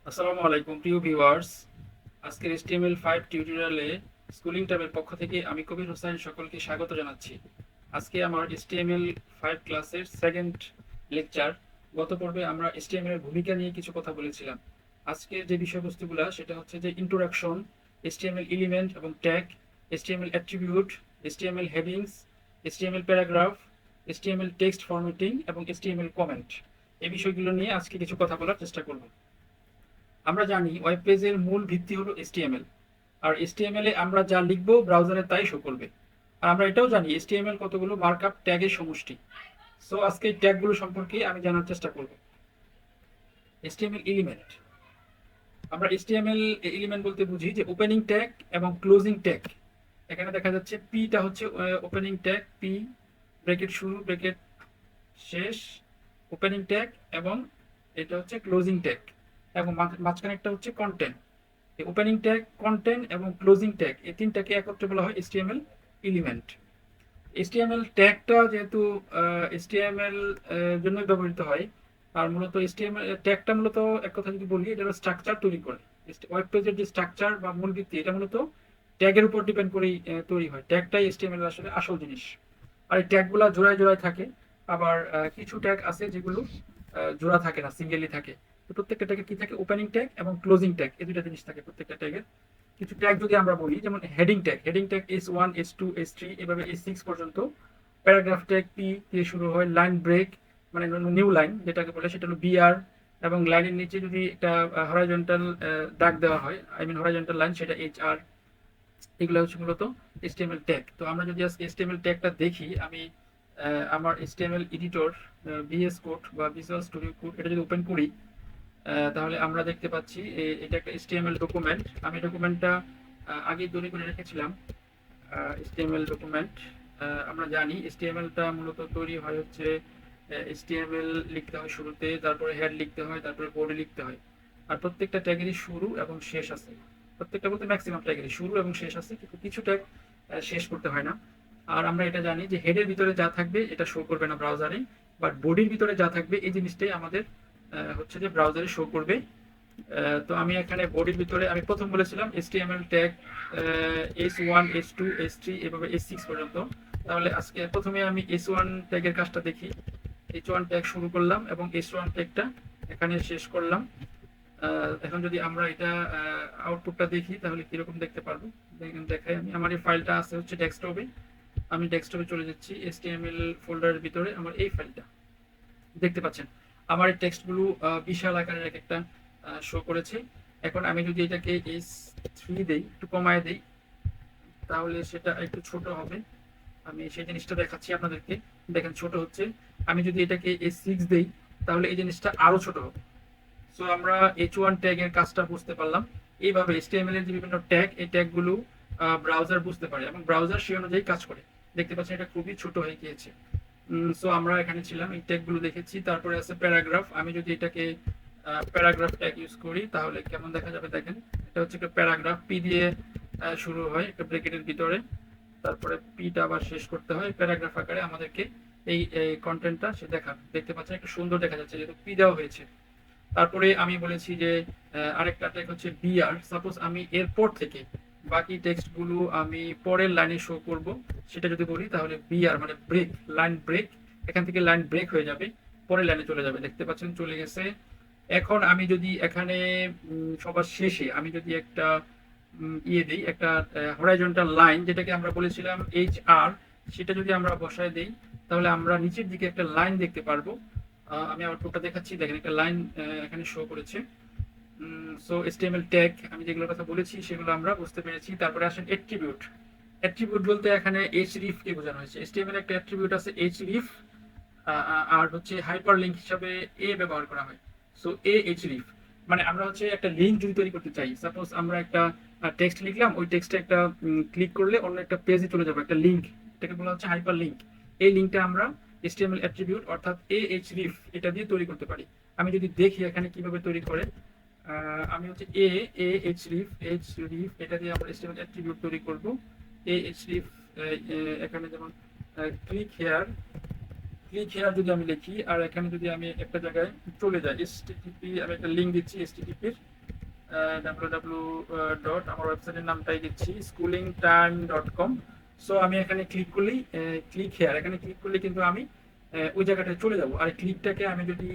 আসসালামু আলাইকুম প্রিয় ভিউয়ার্স। আজকের HTML5 টিউটোরিয়ালে স্কুলিং ট্যাবের পক্ষ থেকে আমি কবির হোসেন সকলকে স্বাগত জানাচ্ছি। আজকে আমার HTML5 ক্লাসের সেকেন্ড লেকচার। গত পর্বে আমরা HTML এর ভূমিকা নিয়ে কিছু কথা বলেছিলাম। আজকের যে বিষয়বস্তুগুলো সেটা হচ্ছে যে ইন্ট্রোডাকশন, HTML এলিমেন্ট এবং tag, HTML attribute, HTML headings, HTML paragraph, HTML text formatting এবং HTML কমেন্ট। এই বিষয়গুলো নিয়ে আজকে কিছু কথা বলার চেষ্টা করব। আমরা জানি ওয়েব পেজের মূল ভিত্তি হলো HTML। আর HTML এ আমরা যা লিখবো ব্রাউজারে তাই শো করবে। আর আমরা এটাও জানি HTML কতগুলো মার্কআপ ট্যাগের সমষ্টি। সো আজকে এই ট্যাগগুলো সম্পর্কে আমি জানার চেষ্টা করব। HTML এলিমেন্ট, আমরা HTML এলিমেন্ট বলতে বুঝি যে ওপেনিং ট্যাগ এবং ক্লোজিং ট্যাগ। এখানে দেখা যাচ্ছে পিটা হচ্ছে ওপেনিং ট্যাগ, পি ব্র্যাকেট শুরু ব্র্যাকেট শেষ ওপেনিং ট্যাগ, এবং এটা হচ্ছে ক্লোজিং ট্যাগ, এবং মাঝখানে একটা হচ্ছে কন্টেন্ট। ওপেনিং ট্যাগ, কন্টেন্ট এবং ক্লোজিং ট্যাগ এই তিনটাকে একত্রে বলা হয় HTML এলিমেন্ট। HTML ট্যাগটা যেহেতু HTML জন্যই ব্যবহৃত হয়, আর মূলত HTML ট্যাগটা মূলত এক কথা যদি বলি, এটা স্ট্রাকচার তৈরি করে। ওয়েব পেজের যে স্ট্রাকচার বা মূল ভিত্তি এটা মূলত ট্যাগের উপর ডিপেন্ড করেই তৈরি হয়। ট্যাগটাই HTML আসলে আসল জিনিস। আর এই ট্যাগগুলো জোড়ায় জোড়ায় থাকে। আবার কিছু ট্যাগ আছে যেগুলো জোড়া থাকে না, সিঙ্গেলি থাকে। তো প্রত্যেকটা ট্যাগে কি থাকে, ওপেনিং ট্যাগ এবং ক্লোজিং ট্যাগ এই দুটো জিনিস থাকে প্রত্যেকটা ট্যাগের। কিছু ট্যাগ যদি আমরা বলি, যেমন heading tag S1 S2 S3 এভাবে S6 পর্যন্ত। প্যারাগ্রাফ ট্যাগ পি দিয়ে শুরু হয়। লাইন ব্রেক মানে নিউ লাইন যেটাকে বলে সেটা হলো BR, এবং লাইনের নিচে যদি একটা হরাইজন্টাল দাগ দেওয়া হয়, আই মিন হরাইজন্টাল লাইন, সেটা HR। এগুলো হচ্ছে মূলত HTML ট্যাগ। তো আমরা যদি আজকে HTML ট্যাগটা দেখি, আমি আমার HTML এডিটর VS কোড বা ভিজুয়াল স্টুডিও কোড এটা যদি ওপেন করি, তাহলে আমরা দেখতে পাচ্ছি এটা একটা HTML ডকুমেন্ট। আমি ডকুমেন্টটা আগে তৈরি করে রেখেছিলাম। HTML ডকুমেন্ট, আমরা জানি HTML-টা মূলত তৈরি হয় হচ্ছে HTML লিখতে হয় শুরুতে, তারপরে হেড লিখতে হয়, তারপরে বডি লিখতে হয়। আর প্রত্যেকটা ট্যাগেরই শুরু এবং শেষ আছে। প্রত্যেকটা বলতে ম্যাক্সিমাম ট্যাগেরই শুরু এবং শেষ আছে, কিন্তু কিছু ট্যাগ শেষ করতে হয় না। আর আমরা এটা জানি যে হেডের ভিতরে যা থাকবে এটা শো করবে না ব্রাউজারে, বাট বডির ভিতরে যা থাকবে এই জিনিসটাই আমাদের হচ্ছে যে ব্রাউজারে শো করবে। তো আমি এখানে বডির ভিতরে আমি প্রথম বলেছিলাম HTML tag S1 S2 S3 এভাবে S6 পর্যন্ত। তাহলে আজকে প্রথমে আমি S1 ট্যাগের কাজটা দেখি। H1 ট্যাগ শুরু করলাম এবং S1 ট্যাগটা এখানে শেষ করলাম। এখন যদি আমরা এটা আউটপুটটা দেখি তাহলে কিরকম দেখতে পারবো। দেখাই, আমি আমার এই ফাইলটা আছে হচ্ছে ডেস্কটপে। আমি ডেস্কটপে চলে যাচ্ছি, HTML ফোল্ডারের ভিতরে আমার এই ফাইলটা দেখতে পাচ্ছেন। আমার এই টেক্সটগুলো বিশাল আকারের এক একটা শো করেছে। এখন আমি যদি এটাকে S3 দেই, একটু কমায় দেই, তাহলে সেটা একটু ছোট হবে। আমি সেই জিনিসটা দেখাচ্ছি আপনাদেরকে। দেখেন ছোট হচ্ছে। আমি যদি এটাকে S6 দেই, তাহলে এই জিনিসটা আরো ছোট হবে। সো আমরা H1 ট্যাগের কাজটা বুঝতে পারলাম। এইভাবে HTML এর যে বিভিন্ন ট্যাগ, এই ট্যাগগুলো ব্রাউজার বুঝতে পারে এবং ব্রাউজার সেই অনুযায়ী কাজ করে। দেখতে পাচ্ছেন এটা খুবই ছোট হয়ে গিয়েছে। সো আমরা এখানে ছিলাম, এই ট্যাগগুলো দেখেছি। তারপরে আছে প্যারাগ্রাফ। আমি যদি এটাকে প্যারাগ্রাফ ট্যাগ ইউজ করি তাহলে কেমন দেখা যাবে দেখেন। এটা হচ্ছে একটা প্যারাগ্রাফ, পি দিয়ে শুরু হয় একটা ব্র্যাকেটের ভিতরে, তারপরে পিটা আবার শেষ করতে হয় প্যারাগ্রাফ আকারে আমাদেরকে এই কন্টেন্টটা সে দেখতে পাচ্ছেন একটু সুন্দর দেখা যাচ্ছে যেহেতু পি দেওয়া হয়েছে। তারপরে আমি বলেছি যে আরেকটা ট্যাগ হচ্ছে BR। সাপোজ আমি এরপর থেকে বাকি টেক্সটগুলো আমি পরের লাইনে শো করব, সেটা যদি বলি তাহলে BR মানে ব্রেক, লাইন ব্রেক। এখান থেকে লাইন ব্রেক হয়ে যাবে, পরের লাইনে চলে যাবে। দেখতে পাচ্ছেন চলে গেছে। এখন আমি যদি এখানে সবার শেষে আমি যদি একটা ইয়ে দিই, একটা হরাইজন্টাল লাইন যেটাকে আমরা বলেছিলাম HR, সেটা যদি আমরা বসায় দিই তাহলে আমরা নিচের দিকে একটা লাইন দেখতে পারবো। আমি আউটপুটটা দেখাচ্ছি, দেখেন একটা লাইন এখানে শো করেছে। সো HTML ট্যাগ আমি যেগুলোর কথা বলেছি সেগুলো আমরা বুঝতে পেরেছি। তারপরে আসেন অ্যাট্রিবিউট। অ্যাট্রিবিউট বলতে এখানে href কে বোঝানো হয়েছে। HTML একটা অ্যাট্রিবিউট আছে href, আর হচ্ছে হাইপার লিঙ্ক হিসাবে ব্যবহার করা হয়। সো href মানে আমরা হচ্ছে একটা লিঙ্ক যদি তৈরি করতে চাই, সাপোজ আমরা একটা টেক্সট লিখলাম, ওই টেক্সটে একটা ক্লিক করলে অন্য একটা পেজে চলে যাবে, একটা লিঙ্ক, এটাকে বলা হচ্ছে হাইপার লিঙ্ক। এই লিঙ্কটা আমরা HTML অ্যাট্রিবিউট অর্থাৎ href এটা দিয়ে তৈরি করতে পারি। আমি যদি দেখি এখানে কিভাবে তৈরি করে, আমি হচ্ছে href এটা দিয়ে আমরা HTML অ্যাট্রিবিউট তৈরি করব। href এখানে যেমন ক্লিক হেয়ার, ক্লিক হেয়ার যদি আমি লিখি আর এখানে যদি আমি একটা জায়গায় চলে যাই, এসটিটিপি আমি একটা লিঙ্ক দিচ্ছি, এসটিটিপির ডাব্লিউ ডট আমার ওয়েবসাইটের নামটাই দিচ্ছি schooling time.com। সো আমি এখানে ক্লিক করলেই ক্লিক হেয়ার এখানে ক্লিক করলে কিন্তু আমি ওই জায়গাটায় চলে যাব। আর ক্লিকটাকে আমি যদি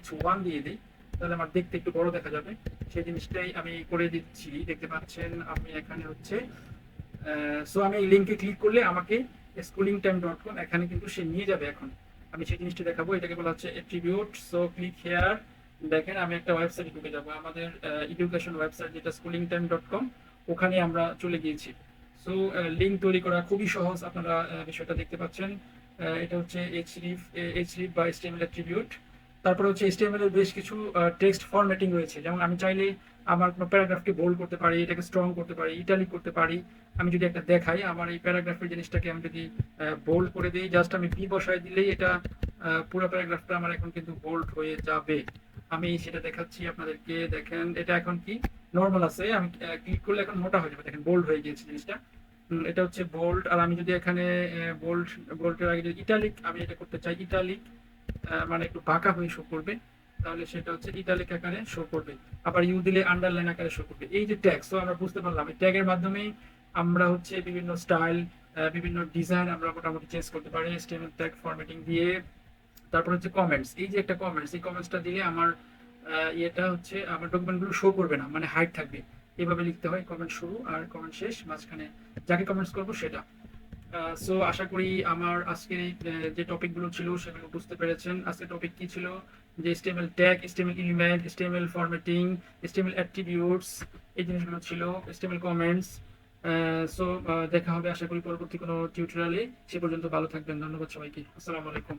H1 দিয়ে দিই তাহলে আমার দেখতে একটু বড় দেখা যাবে। সেই জিনিসটাই আমি করে দিচ্ছি, দেখতে পাচ্ছেন আমি এখানে হচ্ছে। সো আমি এই লিঙ্কে ক্লিক করলে আমাকে schooling time.com এখানে কিন্তু সে নিয়ে যাবে। এখন আমি সেই জিনিসটা দেখাবো, এটাকে বলা হচ্ছে অ্যাট্রিবিউট। সো ক্লিক হেয়ার, দেখেন আমি একটা ওয়েবসাইটে ঢুকে যাব, আমাদের এডুকেশন ওয়েবসাইট যেটা schooling time.com, ওখানে আমরা চলে গিয়েছি। সো লিঙ্ক তৈরি করা খুবই সহজ, আপনারা বিষয়টা দেখতে পাচ্ছেন। এটা হচ্ছে href বা HTML অ্যাট্রিবিউট। তারপরে হচ্ছে HTML এর বেশ কিছু টেক্সট ফরম্যাটিং রয়েছে, যেমন আমি চাইলে আমার কোনো প্যারাগ্রাফকে বোল্ড করতে পারি, এটাকে স্ট্রং করতে পারি, ইটালিক করতে পারি। আমি যদি একটা দেখাই, আমার এই প্যারাগ্রাফের জিনিসটাকে আমি যদি বোল্ড করে দিই, জাস্ট আমি পি বসায় দিলেই এটা পুরো প্যারাগ্রাফটা আমার এখন কিন্তু বোল্ড হয়ে যাবে। আমি সেটা দেখাচ্ছি আপনাদেরকে, দেখেন এটা এখন কি নর্মাল আছে, আমি ক্লিক করলে এখন মোটা হয়ে যাবে, দেখেন বোল্ড হয়ে গিয়েছে জিনিসটা। এটা হচ্ছে বোল্ড। আর আমি যদি এখানে বোল্ডের আগে যদি ইটালিক আমি এটা করতে চাই, ইটালিক মানে একটু বাঁকা হয়ে শো করবে, তাহলে সেটা হচ্ছে ইটালিক আকারে শো করবে। আবার ইউ দিলে আন্ডারলাইন আকারে শো করবে। এই যে ট্যাগ, তো আমরা বুঝতে পারলাম এই ট্যাগের মাধ্যমেই আমরা হচ্ছে বিভিন্ন স্টাইল, বিভিন্ন ডিজাইন আমরা মোটামুটি চেঞ্জ করতে পারি HTML ট্যাগ ফরম্যাটিং দিয়ে। তারপর হচ্ছে কমেন্টস, এই যে একটা কমেন্টস, এই কমেন্টসটা দিলে আমার ইয়েটা হচ্ছে আমার ডকুমেন্টগুলো শো করবে না, মানে হাইড থাকবে। এভাবে লিখতে হয়, কমেন্ট শুরু আর কমেন্ট শেষ, মাঝখানে যাকে কমেন্টস করবো সেটা। সো আশা করি আমার আজকের এই যে টপিকগুলো ছিল সেগুলো বুঝতে পেরেছেন। আজকের টপিক কি ছিল, যে HTML tag, HTML element, HTML formatting, HTML attributes, এই জিনিসগুলো ছিল, HTML কমেন্টস। সো দেখা হবে আশা করি পরবর্তী কোনো টিউটোরিয়ালে। সে পর্যন্ত ভালো থাকবেন, ধন্যবাদ সবাইকে, আসসালামু আলাইকুম।